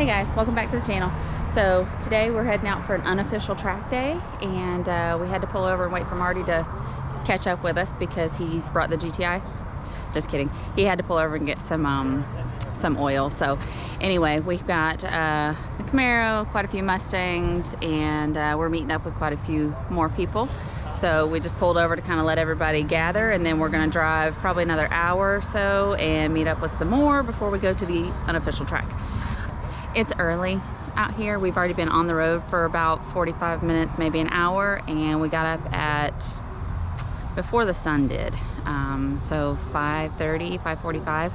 Hey guys, welcome back to the channel. So today we're heading out for an unofficial track day, and we had to pull over and wait for Marty to catch up with us because he's brought the GTI. Just kidding. He had to pull over and get some oil. So anyway, we've got the Camaro, quite a few Mustangs, and we're meeting up with quite a few more people. So we just pulled over to kind of let everybody gather, and then we're going to drive probably another hour or so and meet up with some more before we go to the unofficial track. It's early out here. We've already been on the road for about 45 minutes, maybe an hour, and we got up at before the sun did. So 5:30, 5:45,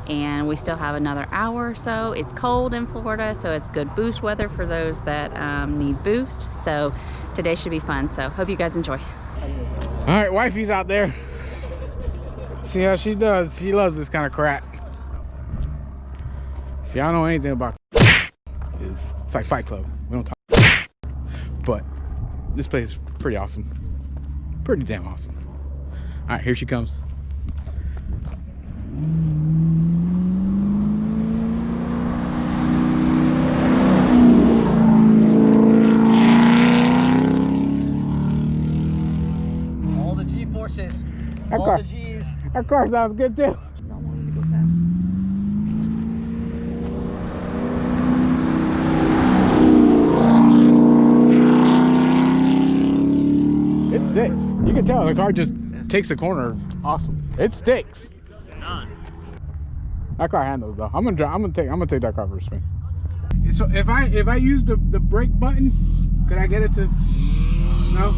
and we still have another hour or so. It's cold in Florida, so it's good boost weather for those that need boost. So today should be fun. So hope you guys enjoy. All right, wifey's out there. See how she does. She loves this kind of crap. See, I don't know anything about it's like Fight Club. We don't talk, but this place is pretty awesome. Pretty damn awesome. All right, here she comes. All the G-forces, all the G's. That car sounds good too. Don't want him to go fast. It sticks. You can tell the car just takes the corner. Awesome. It sticks. Nice. That car handles though. I'm gonna take that car for a spin. So if I use the brake button, could I get it to? No.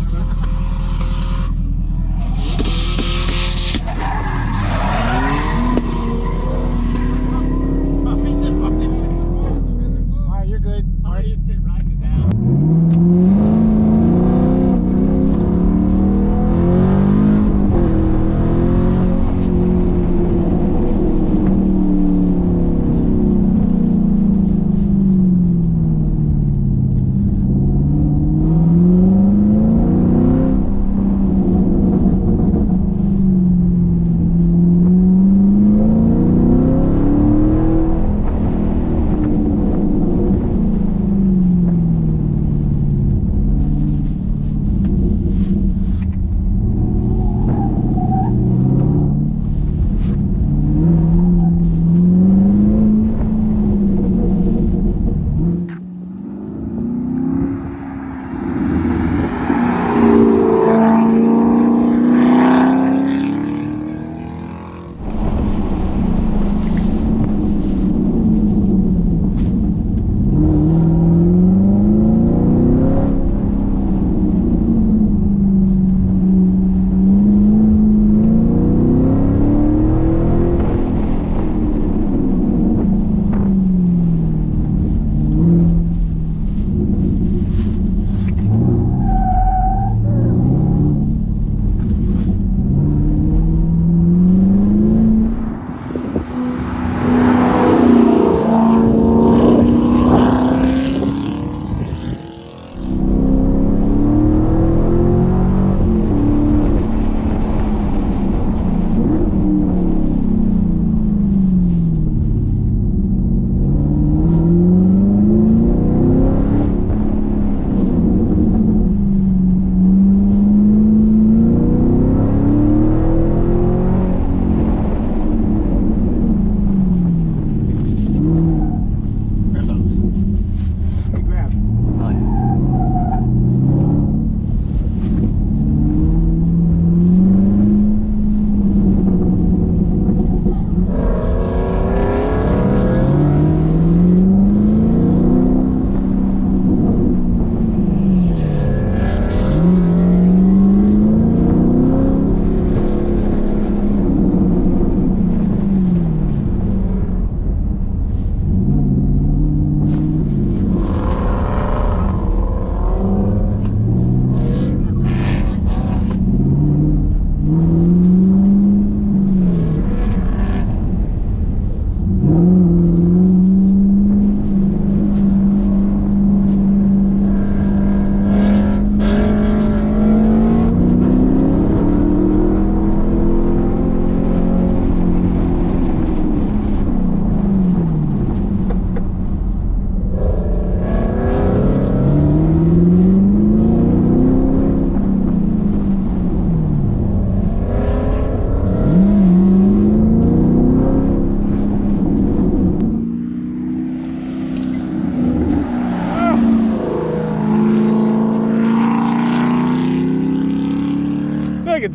All right, you're good. Marty.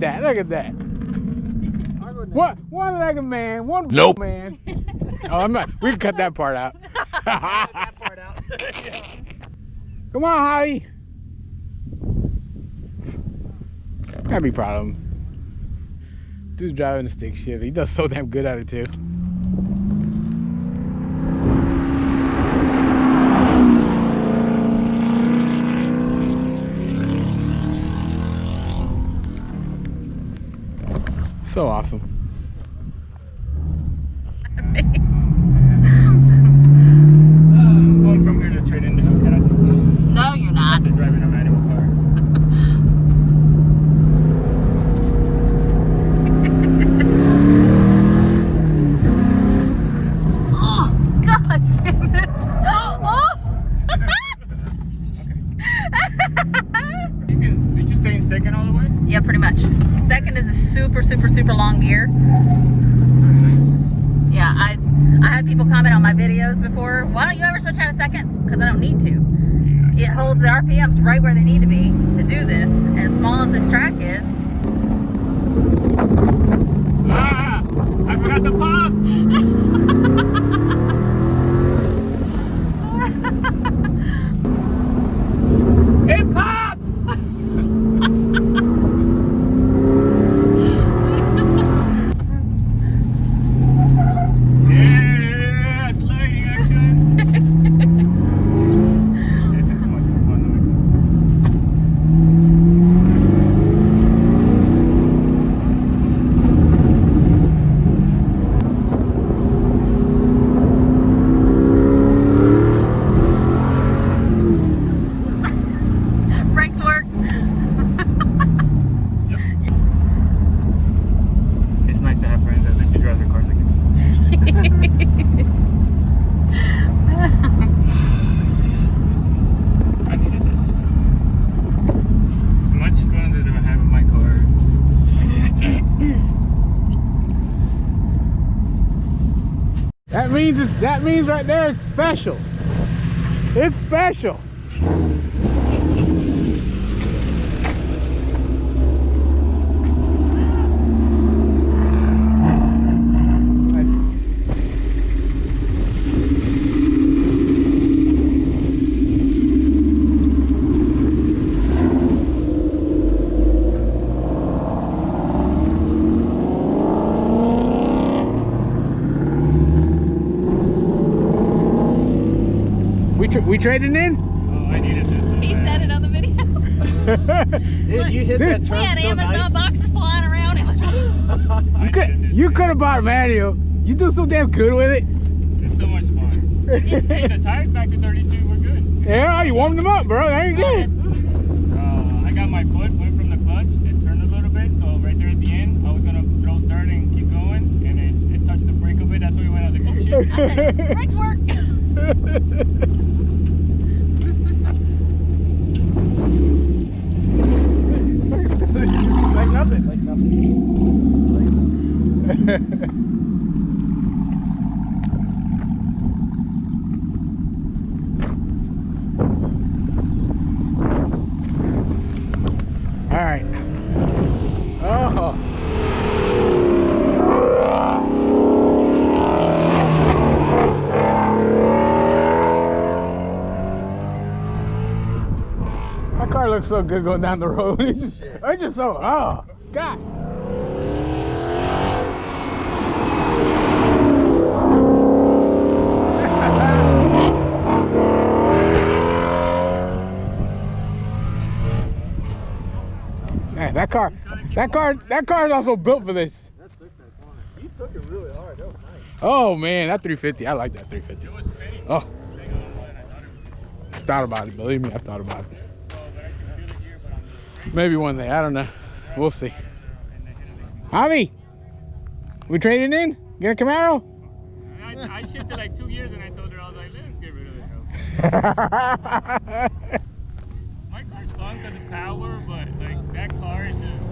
at that. Look at that. What? One leg of man, one Nope. man. Oh, I'm not. We can cut that part out. that part out. Yeah. Come on, Javi. Gotta be proud of him. Dude's driving a stick shift. He does so damn good at it too. So awesome. I'm going from here to trade in the hellcat. No, you're not. Driving a manual car. Oh, God damn it. Oh! Did you stay in second all the way? Yeah, pretty much. Second is a super, super, super long gear. Yeah, I had people comment on my videos before. Why don't you ever switch out a second? Because I don't need to. It holds the RPMs right where they need to be to do this. As small as this track is. Ah! I forgot the pops! It pops! Yeah, sliding action. This is much more fun than Brakes work. It's nice to have friends that let you drive their cars like this. I needed this. As much fun as I have with my car. That means right there it's special. It's special. We trading in? Oh, I needed this. He said it on the video. Dude, you hit that We turn had so Amazon nice. boxes flying around. It was You could have bought a manual. You do so damn good with it. It's so much fun. Hey, the tires back to 32, we're good. Yeah, you warmed them up, bro. There you go. I got my foot, went from the clutch, it turned a little bit, so right there at the end, I was gonna throw dirt and keep going, and it touched the brake a bit, that's why we went, I was like, oh shit. I said, brakes work. Like nothing. Like nothing. All right. Oh. That car looks so good going down the road. It's just so, oh, God. Man, that car is also built for this. That took that corner. You took it really hard. That was nice. Oh man, that 350, I like that 350. It was spinning. Oh, Bigger than what I thought it was. I thought about it, believe me, I thought about it. Oh, but I can feel it here, but I'm Maybe one day, I don't know. We'll see. Javi, we trading in? Get a Camaro? I shifted like 2 years and I told her, I was like, let's get rid of the hell. My car's fun because of power, but like that car is just